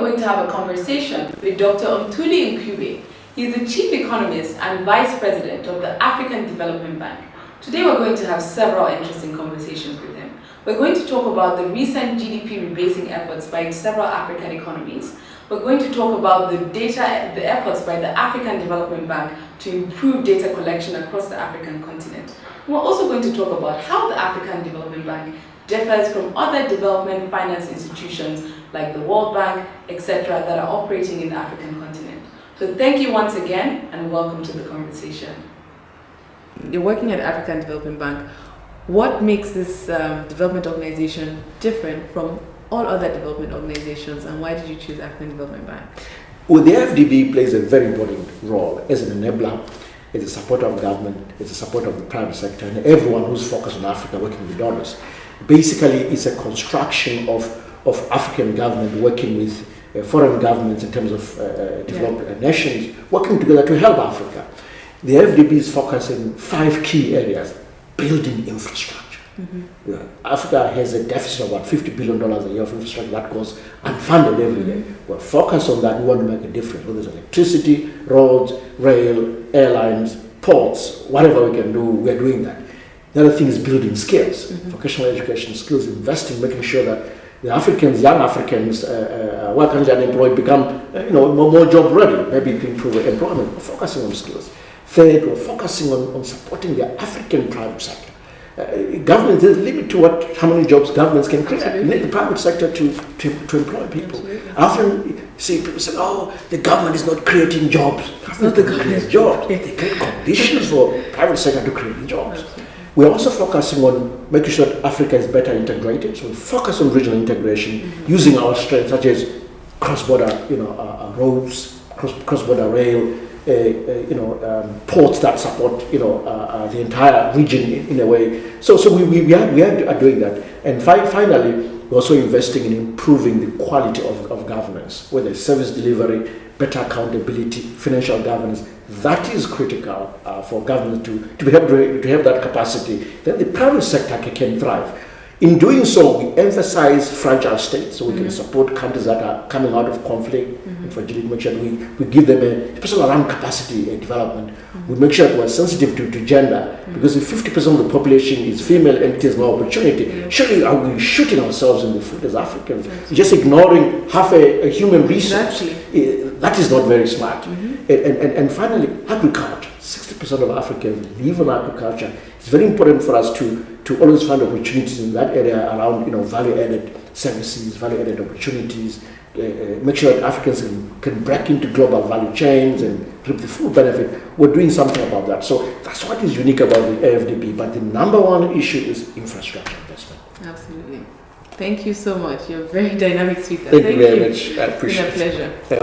going to have a conversation with Dr. Mthuli Ncube. He's the Chief Economist and Vice President of the African Development Bank. Today we're going to have several interesting conversations with him. We're going to talk about the recent GDP rebasing efforts by several African economies. We're going to talk about the efforts by the African Development Bank to improve data collection across the African continent. And we're also going to talk about how the African Development Bank differs from other development finance institutions like the World Bank, etc., that are operating in the African continent. So thank you once again and welcome to the conversation. You're working at African Development Bank. What makes this development organization different from all other development organizations, and why did you choose African Development Bank? Well, the AfDB plays a very important role as an enabler, as a supporter of government, as a supporter of the private sector, and everyone who's focused on Africa working with donors. Basically, it's a construction of African government working with foreign governments in terms of developed nations, working together to help Africa. The AfDB is focused in 5 key areas: building infrastructure. Africa has a deficit of about $50 billion a year of infrastructure that goes unfunded every year. We're focused on that. We want to make a difference. Whether it's electricity, roads, rail, airlines, ports, whatever we can do, we're doing that. The other thing is building skills, vocational education skills, investing, making sure that the Africans, young Africans, who are currently unemployed, become more job ready, maybe to improve employment. We're focusing on skills. Third, we're focusing on supporting the African private sector. Government, there's a limit to how many jobs governments can create. You need the private sector to employ people. Absolutely. Often see people say, oh, the government is not creating jobs. Government doesn't create jobs. They create conditions for private sector to create jobs. Absolutely. We're also focusing on making sure that Africa is better integrated. So we focus on regional integration using our strengths such as cross-border roads, cross-border rail, ports that support the entire region in a way. So we are doing that. And finally, we're also investing in improving the quality of governance, whether it's service delivery, better accountability, financial governance. That is critical for government to have that capacity. Then the private sector can thrive. In doing so, we emphasize fragile states, so we can support countries that are coming out of conflict and fragility. Make sure we give them especially around capacity development. We make sure that we're sensitive to gender, because if 50% of the population is female and there's no opportunity, surely are we shooting ourselves in the foot as Africans? Just ignoring half a human resource. That is not very smart. And finally, agriculture. 60% of Africans live on agriculture. It's very important for us to always find opportunities in that area around value-added services, value-added opportunities. Make sure that Africans can break into global value chains and reap the full benefit. We're doing something about that. So that's what is unique about the AfDB. But the number one issue is infrastructure investment. Absolutely. Thank you so much. You're a very dynamic speaker. Thank you very much. I appreciate it. It's been a pleasure.